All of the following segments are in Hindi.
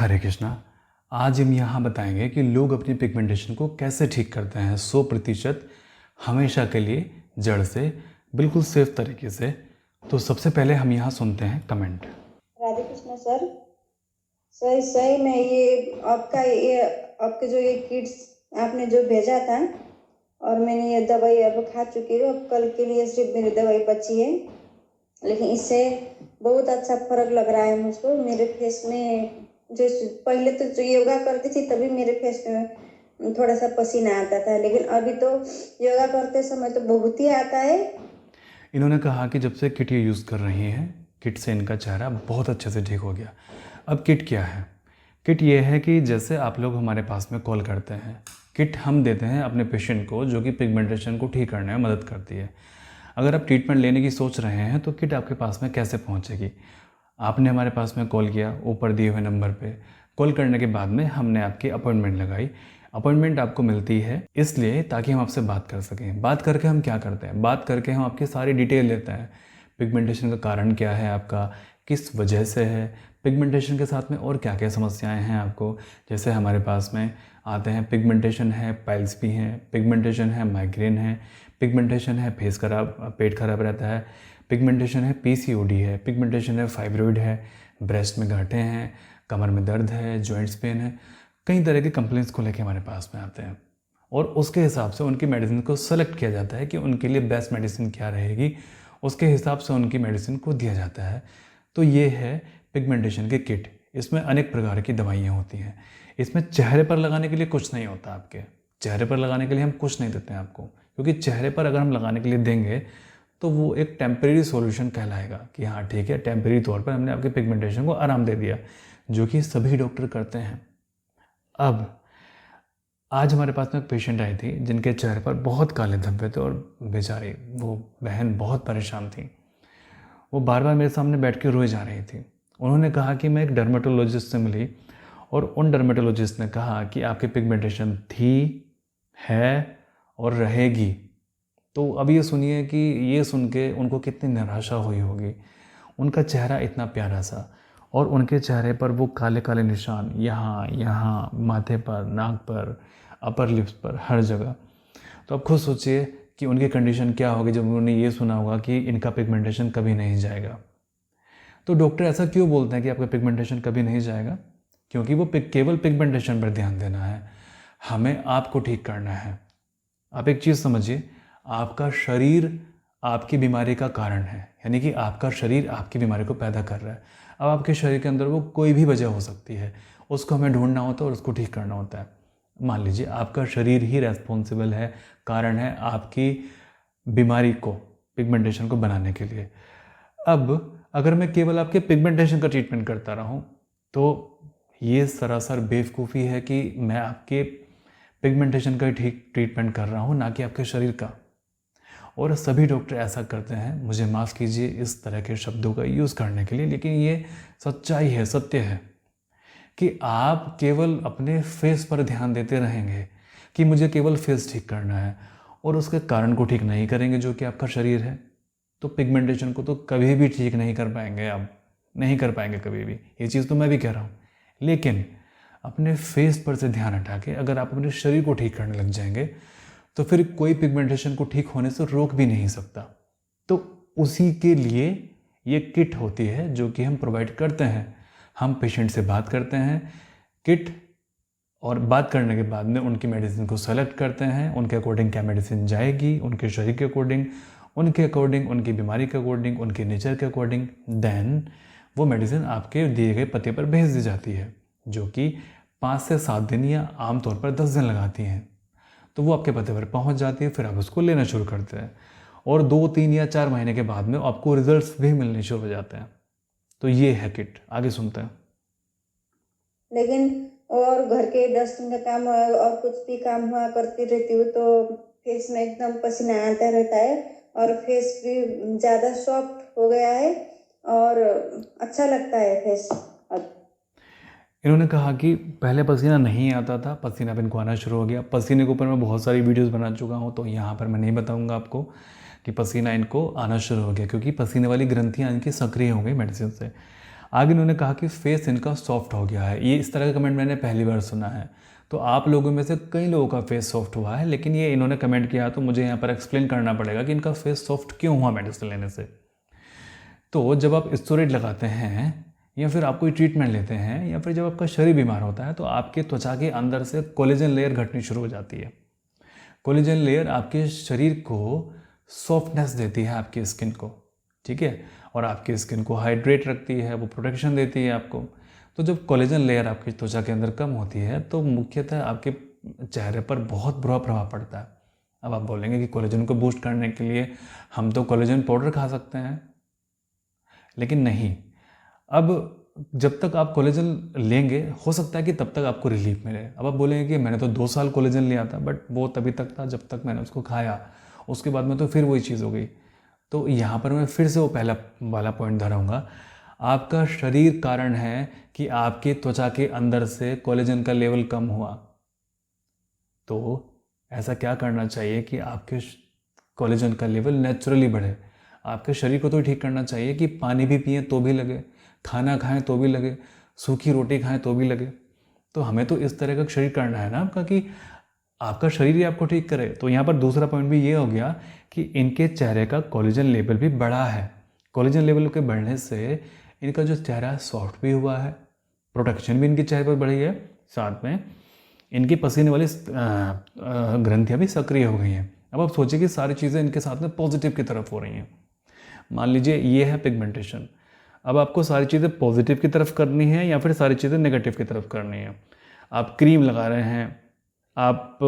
हरे कृष्णा। आज हम यहाँ बताएंगे कि लोग अपनी पिगमेंटेशन को कैसे ठीक करते हैं 100% हमेशा के लिए जड़ से बिल्कुल सेफ तरीके से। तो सबसे पहले हम यहाँ सुनते हैं कमेंट। राधे कृष्णा सर। सही सही में ये आपके जो ये किट्स आपने जो भेजा था और मैंने ये दवाई अब खा चुकी हूँ। अब कल के लिए सिर्फ मेरी दवाई बची है, लेकिन इससे बहुत अच्छा फर्क लग रहा है मुझको। मेरे फेस में जो पहले तो जो योगा करती थी तभी मेरे फेस में थोड़ा सा पसीना आता था, लेकिन अभी तो योगा करते समय तो बहुत ही आता है। इन्होंने कहा कि जब से किट ये यूज़ कर रही हैं, किट से इनका चेहरा बहुत अच्छे से ठीक हो गया। अब किट क्या है? किट ये है कि जैसे आप लोग हमारे पास में कॉल करते हैं, किट हम देते हैं अपने पेशेंट को जो कि पिगमेंटेशन को ठीक करने में मदद करती है। अगर आप ट्रीटमेंट लेने की सोच रहे हैं तो किट आपके पास में कैसे पहुंचेगी? आपने हमारे पास में कॉल किया ऊपर दिए हुए नंबर पे। कॉल करने के बाद में हमने आपकी अपॉइंटमेंट लगाई। अपॉइंटमेंट आपको मिलती है इसलिए ताकि हम आपसे बात कर सकें। बात करके हम क्या करते हैं? बात करके हम आपकी सारी डिटेल लेते हैं। पिगमेंटेशन का कारण क्या है आपका, किस वजह से है, पिगमेंटेशन के साथ में और क्या क्या समस्याएं हैं आपको। जैसे हमारे पास में आते हैं पिगमेंटेशन है, पाइल्स भी हैं, पिगमेंटेशन है, माइग्रेन है, पिगमेंटेशन है, फेस खराब, पेट खराब रहता है, पिगमेंटेशन है, पीसीओडी है, पिगमेंटेशन है, फाइब्रॉइड है, ब्रेस्ट में गांठें हैं, कमर में दर्द है, जॉइंट्स पेन है। कई तरह की कंप्लेंट्स को लेके हमारे पास में आते हैं और उसके हिसाब से उनकी मेडिसिन को सेलेक्ट किया जाता है कि उनके लिए बेस्ट मेडिसिन क्या रहेगी। उसके हिसाब से उनकी मेडिसिन को दिया जाता है। तो ये है पिगमेंटेशन के किट। इसमें अनेक प्रकार की दवाइयाँ होती हैं। इसमें चेहरे पर लगाने के लिए कुछ नहीं होता। आपके चेहरे पर लगाने के लिए हम कुछ नहीं देते हैं आपको, क्योंकि चेहरे पर अगर हम लगाने के लिए देंगे तो वो एक टेम्परेरी सॉल्यूशन कहलाएगा कि हाँ ठीक है, टेम्परेरी तौर पर हमने आपके पिगमेंटेशन को आराम दे दिया, जो कि सभी डॉक्टर करते हैं। अब आज हमारे पास में एक पेशेंट आई थी जिनके चेहरे पर बहुत काले धब्बे थे और बेचारी वो बहन बहुत परेशान थी। वो बार बार मेरे सामने बैठ के रोए जा रही थी। उन्होंने कहा कि मैं एक डर्मेटोलॉजिस्ट से मिली और उन डर्मेटोलॉजिस्ट ने कहा कि आपकी पिगमेंटेशन थी, है और रहेगी। तो अब ये सुनिए कि ये सुन के उनको कितनी निराशा हुई होगी। उनका चेहरा इतना प्यारा सा और उनके चेहरे पर वो काले काले निशान यहाँ यहाँ, माथे पर, नाक पर, अपर लिप्स पर, हर जगह। तो अब खुद सोचिए कि उनकी कंडीशन क्या होगी जब उन्होंने ये सुना होगा कि इनका पिगमेंटेशन कभी नहीं जाएगा। तो डॉक्टर ऐसा क्यों बोलते हैं कि आपका पिगमेंटेशन कभी नहीं जाएगा? क्योंकि वो केवल पिगमेंटेशन पर ध्यान देना है, हमें आपको ठीक करना है। आप एक चीज़ समझिए, आपका शरीर आपकी बीमारी का कारण है, यानी कि आपका शरीर आपकी बीमारी को पैदा कर रहा है। अब आपके शरीर के अंदर वो कोई भी वजह हो सकती है, उसको हमें ढूंढना होता है और उसको ठीक करना होता है। मान लीजिए आपका शरीर ही रेस्पॉन्सिबल है, कारण है आपकी बीमारी को, पिगमेंटेशन को बनाने के लिए। अब अगर मैं केवल आपके पिगमेंटेशन का ट्रीटमेंट करता रहूं तो ये सरासर बेवकूफ़ी है कि मैं आपके पिगमेंटेशन का ठीक ट्रीटमेंट कर रहा हूँ, ना कि आपके शरीर का। और सभी डॉक्टर ऐसा करते हैं। मुझे माफ़ कीजिए इस तरह के शब्दों का यूज़ करने के लिए, लेकिन ये सच्चाई है, सत्य है कि आप केवल अपने फेस पर ध्यान देते रहेंगे कि मुझे केवल फेस ठीक करना है और उसके कारण को ठीक नहीं करेंगे जो कि आपका शरीर है, तो पिगमेंटेशन को तो कभी भी ठीक नहीं कर पाएंगे। आप नहीं कर पाएंगे कभी भी। ये चीज़ तो मैं भी कह रहा हूँ। लेकिन अपने फेस पर से ध्यान हटा के अगर आप अपने शरीर को ठीक करने लग जाएंगे तो फिर कोई पिगमेंटेशन को ठीक होने से रोक भी नहीं सकता। तो उसी के लिए ये किट होती है जो कि हम प्रोवाइड करते हैं। हम पेशेंट से बात करते हैं किट, और बात करने के बाद में उनकी मेडिसिन को सेलेक्ट करते हैं, उनके अकॉर्डिंग क्या मेडिसिन जाएगी, उनके शरीर के अकॉर्डिंग, उनके अकॉर्डिंग, उनकी बीमारी के अकॉर्डिंग, उनके नेचर के अकॉर्डिंग। देन वो मेडिसिन आपके दिए गए पते पर भेज दी जाती है, जो कि 5 से 7 दिन या आमतौर पर 10 दिन लगाती हैं। तो वो आपके पते पर पहुंच जाती है, फिर आप उसको लेना शुरू करते हैं और 2, 3 या 4 महीने के बाद में आपको रिजल्ट्स भी मिलने शुरू हो जाते हैं। तो ये है किट। आगे सुनते हैं। लेकिन और घर के 10 दिन का काम और कुछ भी काम हुआ करती रहती हूँ तो फेस में एकदम पसीना आता रहता है और फेस भी ज़्यादा सॉफ्ट हो गया है और अच्छा लगता है फेस अब। इन्होंने कहा कि पहले पसीना नहीं आता था, पसीना अब इनको आना शुरू हो गया। पसीने के ऊपर मैं बहुत सारी वीडियोस बना चुका हूँ, तो यहाँ पर मैं नहीं बताऊँगा आपको कि पसीना इनको आना शुरू हो गया, क्योंकि पसीने वाली ग्रंथियाँ इनकी सक्रिय हो गई मेडिसिन से। आगे इन्होंने कहा कि फेस इनका सॉफ्ट हो गया है। ये इस तरह का कमेंट मैंने पहली बार सुना है। तो आप लोगों में से कई लोगों का फेस सॉफ्ट हुआ है, लेकिन ये इन्होंने कमेंट किया तो मुझे यहाँ पर एक्सप्लेन करना पड़ेगा कि इनका फेस सॉफ्ट क्यों हुआ मेडिसिन लेने से। तो जब आप स्टेरॉइड लगाते हैं या फिर आप कोई ट्रीटमेंट लेते हैं या फिर जब आपका शरीर बीमार होता है तो आपके त्वचा के अंदर से कोलेजन लेयर घटनी शुरू हो जाती है। कोलेजन लेयर आपके शरीर को सॉफ्टनेस देती है, आपकी स्किन को, ठीक है, और आपकी स्किन को हाइड्रेट रखती है, वो प्रोटेक्शन देती है आपको। तो जब कोलेजन लेयर आपकी त्वचा के अंदर कम होती है तो मुख्यतः आपके चेहरे पर बहुत बुरा प्रभाव पड़ता है। अब आप बोलेंगे कि कोलेजन को बूस्ट करने के लिए हम तो कोलेजन पाउडर खा सकते हैं, लेकिन नहीं। अब जब तक आप कोलेजन लेंगे हो सकता है कि तब तक आपको रिलीफ मिले। अब आप बोलेंगे कि मैंने तो 2 साल कोलेजन लिया था, बट वो तभी तक था जब तक मैंने उसको खाया, उसके बाद में तो फिर वही चीज़ हो गई। तो यहाँ पर मैं फिर से वो पहला वाला पॉइंट दोहराऊंगा, आपका शरीर कारण है कि आपके त्वचा के अंदर से कोलेजन का लेवल कम हुआ। तो ऐसा क्या करना चाहिए कि आपके कोलेजन का लेवल नेचुरली बढ़े। आपके शरीर को तो ठीक करना चाहिए कि पानी भी पिएं तो भी लगे, खाना खाएं तो भी लगे, सूखी रोटी खाएं तो भी लगे। तो हमें तो इस तरह का शरीर करना है ना आपका कि आपका शरीर ही आपको ठीक करे। तो यहाँ पर दूसरा पॉइंट भी ये हो गया कि इनके चेहरे का कोलेजन लेवल भी बढ़ा है। कोलेजन लेवल के बढ़ने से इनका जो चेहरा सॉफ्ट भी हुआ है, प्रोटेक्शन भी इनके चेहरे पर बढ़ी है, साथ में इनकी पसीने वाली ग्रंथियाँ भी सक्रिय हो गई हैं। अब आप सोचिए कि सारी चीज़ें इनके साथ में पॉजिटिव की तरफ हो रही हैं। मान लीजिए ये है पिगमेंटेशन, अब आपको सारी चीज़ें पॉजिटिव की तरफ करनी है या फिर सारी चीज़ें नेगेटिव की तरफ करनी है। आप क्रीम लगा रहे हैं, आप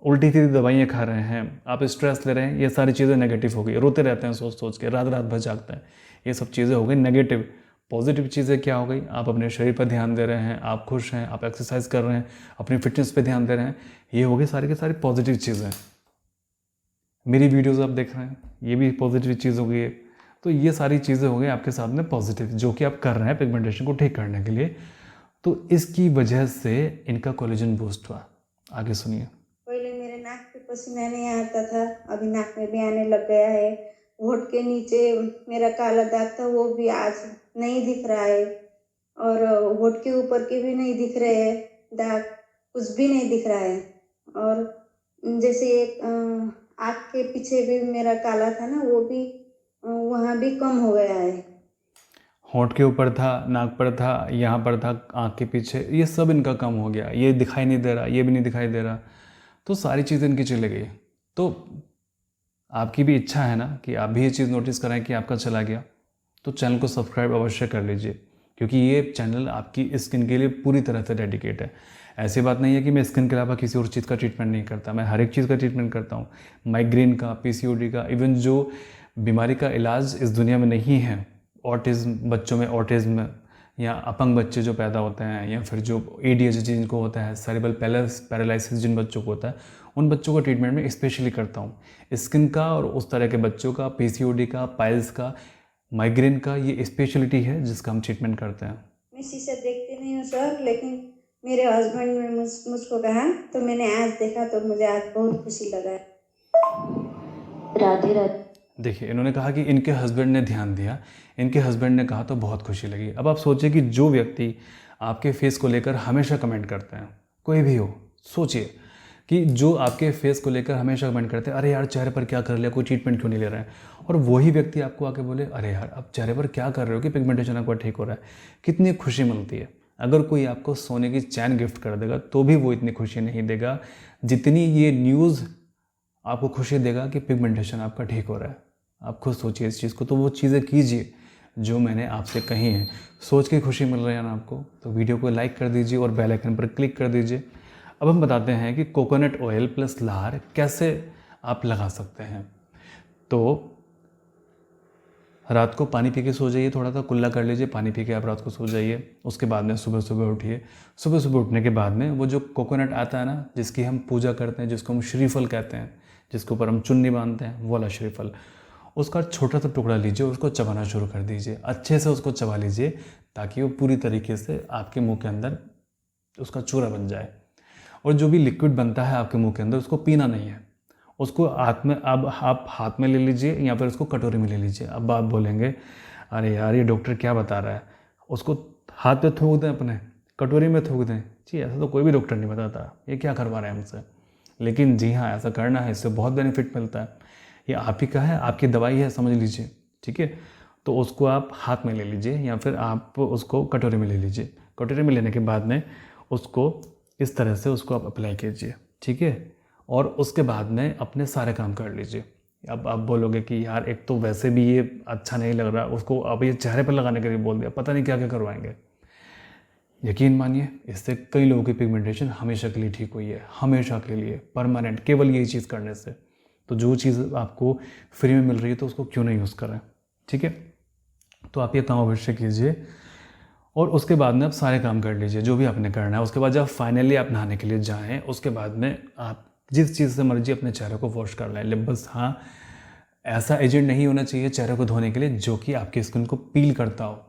उल्टी सीधी दवाइयाँ खा रहे हैं, आप स्ट्रेस ले रहे हैं, ये सारी चीज़ें नेगेटिव हो गई। रोते रहते हैं सोच सोच के, रात रात भर जागते हैं, ये सब चीज़ें हो गई नेगेटिव। पॉजिटिव चीज़ें क्या हो गई, आप अपने शरीर पर ध्यान दे रहे हैं, आप खुश हैं, आप एक्सरसाइज कर रहे हैं, अपनी फिटनेस पे ध्यान दे रहे हैं, ये हो गई सारी की सारी पॉजिटिव चीज़ें। मेरी वीडियोज़ आप देख रहे हैं, ये भी पॉजिटिव चीज़ हो गई है। तो ये सारी चीज़ें हो गई आपके साथ में पॉजिटिव, जो कि आप कर रहे हैं पिगमेंटेशन को ठीक करने के लिए। तो इसकी वजह से इनका कोलेजन बूस्ट हुआ। आगे सुनिए। पहले मेरे नाक पे पसीना नहीं आता था, अभी नाक में भी आने लग गया है। होठ के नीचे मेरा काला दाग था, वो भी आज नहीं दिख रहा है, और होठ के ऊपर के भी नहीं दिख रहे हैं दाग, कुछ भी नहीं दिख रहा है। और जैसे एक आँख के पीछे भी मेरा काला था ना, वो भी वहाँ भी कम हो गया है। होंठ के ऊपर था, नाक पर था, यहाँ पर था, आँख के पीछे, ये सब इनका कम हो गया। ये दिखाई नहीं दे रहा, ये भी नहीं दिखाई दे रहा, तो सारी चीज़ें इनकी चली गई। तो आपकी भी इच्छा है ना कि आप भी ये चीज़ नोटिस करें कि आपका चला गया, तो चैनल को सब्सक्राइब अवश्य कर लीजिए, क्योंकि ये चैनल आपकी स्किन के लिए पूरी तरह से डेडिकेट है। ऐसी बात नहीं है कि मैं स्किन के अलावा किसी और चीज़ का ट्रीटमेंट नहीं करता, मैं हर एक चीज़ का ट्रीटमेंट करता हूँ। माइग्रेन का, पीसीओडी का, इवन जो बीमारी का इलाज इस दुनिया में नहीं है, ऑटिज़्म, बच्चों में ऑटिज़्म या अपंग बच्चे जो पैदा होते हैं, या फिर जो ADHD जिनको होता है, सेरेब्रल पैरालिसिस जिन बच्चों को होता है, उन बच्चों का ट्रीटमेंट मैं स्पेशली करता हूँ। स्किन का और उस तरह के बच्चों का, PCOD का, पाइल्स का, माइग्रेन का, ये स्पेशलिटी है जिसका हम ट्रीटमेंट करते हैं। मैं शीशा देखती नहीं हूँ सर, लेकिन मेरे हस्बैंड ने मुझको कहा तो मैंने आज देखा, तो मुझे आज बहुत खुशी लगा। राधे राधे। देखिए, इन्होंने कहा कि इनके हस्बैंड ने ध्यान दिया, इनके हस्बैंड ने कहा तो बहुत खुशी लगी। अब आप सोचिए कि जो व्यक्ति आपके फेस को लेकर हमेशा कमेंट करते हैं, कोई भी हो, सोचिए कि जो आपके फेस को लेकर हमेशा कमेंट करते हैं, अरे यार चेहरे पर क्या कर लिया, कोई ट्रीटमेंट क्यों नहीं ले रहा है, और वही व्यक्ति आपको आके बोले, अरे यार अब चेहरे पर क्या कर रहे हो कि पिगमेंटेशन आपका ठीक हो रहा है, कितनी खुशी मिलती है। अगर कोई आपको सोने की चैन गिफ्ट कर देगा तो भी वो इतनी खुशी नहीं देगा जितनी ये न्यूज़ आपको खुशी देगा कि पिगमेंटेशन आपका ठीक हो रहा है। आप खुद सोचिए इस चीज़ को, तो वो चीज़ें कीजिए जो मैंने आपसे कही हैं। सोच के खुशी मिल रही है ना आपको, तो वीडियो को लाइक कर दीजिए और बेल आइकन पर क्लिक कर दीजिए। अब हम बताते हैं कि कोकोनट ऑयल प्लस लार कैसे आप लगा सकते हैं। तो रात को पानी पी के सो जाइए, थोड़ा सा कुल्ला कर लीजिए, पानी पी के आप रात को सो जाइए। उसके बाद में सुबह सुबह उठिए। सुबह सुबह उठने के बाद में वो जो कोकोनट आता है ना, जिसकी हम पूजा करते हैं, जिसको हम श्रीफल कहते हैं, जिसके ऊपर हम चुन्नी बांधते हैं, वो वाला श्रीफल, उसका छोटा सा टुकड़ा लीजिए, उसको चबाना शुरू कर दीजिए। अच्छे से उसको चबा लीजिए ताकि वो पूरी तरीके से आपके मुंह के अंदर उसका चूरा बन जाए। और जो भी लिक्विड बनता है आपके मुंह के अंदर, उसको पीना नहीं है, उसको हाथ में, अब आप हाथ में ले लीजिए या फिर उसको कटोरी में ले लीजिए। अब आप बोलेंगे, अरे यार ये डॉक्टर क्या बता रहा है, उसको हाथ पे थूक दें, अपने कटोरी में थूक दें। जी ऐसा तो कोई भी डॉक्टर नहीं बताता, ये क्या करवा रहे हैं हमसे। लेकिन जी हाँ, ऐसा करना है, इससे बहुत बेनिफिट मिलता है। ये आप ही का है, आपकी दवाई है, समझ लीजिए, ठीक है। तो उसको आप हाथ में ले लीजिए या फिर आप उसको कटोरी में ले लीजिए। कटोरी में लेने के बाद में उसको इस तरह से उसको आप अप्लाई कीजिए, ठीक है। और उसके बाद में अपने सारे काम कर लीजिए। अब आप बोलोगे कि यार एक तो वैसे भी ये अच्छा नहीं लग रहा, उसको अब ये चेहरे पर लगाने के लिए बोल दिया, पता नहीं क्या क्या करवाएंगे। यकीन मानिए, इससे कई लोगों की पिगमेंटेशन हमेशा के लिए ठीक हुई है, हमेशा के लिए, परमानेंट, केवल यही चीज़ करने से। तो जो चीज़ आपको फ्री में मिल रही है तो उसको क्यों नहीं यूज़ करें, ठीक है। तो आप ये काम अवश्य कीजिए और उसके बाद में आप सारे काम कर लीजिए जो भी आपने करना है। उसके बाद जब फाइनली आप नहाने के लिए जाएँ, उसके बाद में आप जिस चीज़ से मर्जी अपने चेहरे को वॉश कर लें। बस हाँ, ऐसा एजेंट नहीं होना चाहिए चेहरे को धोने के लिए जो कि आपकी स्किन को पील करता हो,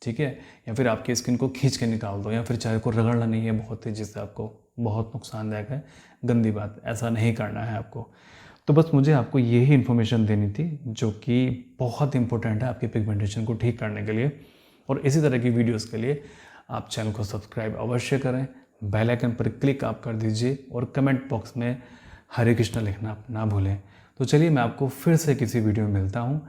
ठीक है, या फिर आपकी स्किन को खींच के निकाल दो, या फिर चेहरे को रगड़ना नहीं है बहुत तेज़ी से, आपको बहुत नुकसानदायक है, गंदी बात, ऐसा नहीं करना है आपको। तो बस मुझे आपको यही इन्फॉर्मेशन देनी थी जो कि बहुत इंपॉर्टेंट है आपकी पिगमेंटेशन को ठीक करने के लिए। और इसी तरह की वीडियोस के लिए आप चैनल को सब्सक्राइब अवश्य करें, बेल आइकन पर क्लिक आप कर दीजिए और कमेंट बॉक्स में हरे कृष्णा लिखना ना भूलें। तो चलिए मैं आपको फिर से किसी वीडियो में मिलता हूँ।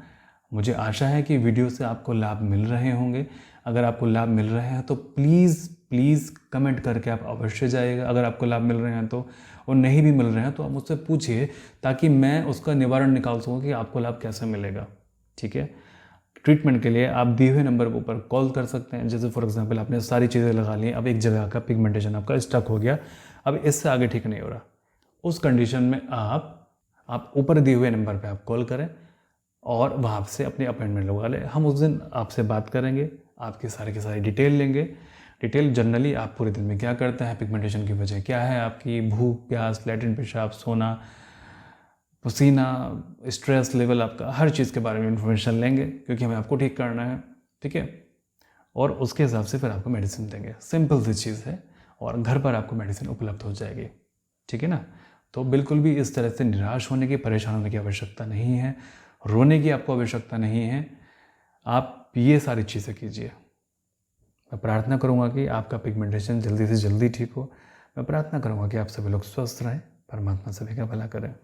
मुझे आशा है कि वीडियो से आपको लाभ मिल रहे होंगे। अगर आपको लाभ मिल रहे हैं तो प्लीज़ कमेंट करके आप अवश्य जाइएगा। अगर आपको लाभ मिल रहे हैं तो, और नहीं भी मिल रहे हैं तो आप मुझसे पूछिए ताकि मैं उसका निवारण निकाल सकूँ कि आपको लाभ कैसे मिलेगा, ठीक है। ट्रीटमेंट के लिए आप दिए हुए नंबर के ऊपर कॉल कर सकते हैं। जैसे फॉर एग्जांपल आपने सारी चीज़ें लगा ली, अब एक जगह का पिगमेंटेशन आपका स्टक हो गया, अब इससे आगे ठीक नहीं हो रहा, उस कंडीशन में आप ऊपर दिए हुए नंबर पे आप कॉल करें और वहाँ से अपनी अपॉइंटमेंट लगवा लें। हम उस दिन आपसे बात करेंगे, आपकी सारी की सारी डिटेल लेंगे। डिटेल जनरली आप पूरे दिन में क्या करते हैं, पिगमेंटेशन की वजह क्या है, आपकी भूख, प्यास, लैट्रिन, पेशाब, सोना, पसीना, स्ट्रेस लेवल, आपका हर चीज़ के बारे में इंफॉर्मेशन लेंगे क्योंकि हमें आपको ठीक करना है, ठीक है। और उसके हिसाब से फिर आपको मेडिसिन देंगे। सिंपल सी चीज़ है और घर पर आपको मेडिसिन उपलब्ध हो जाएगी, ठीक है ना। तो बिल्कुल भी इस तरह से निराश होने की, परेशान होने की आवश्यकता नहीं है, रोने की आपको आवश्यकता नहीं है। आप ये सारी चीज़ें कीजिए। मैं प्रार्थना करूँगा कि आपका पिगमेंटेशन जल्दी से जल्दी ठीक हो। मैं प्रार्थना करूँगा कि आप सभी लोग स्वस्थ रहें, परमात्मा सभी का भला करें।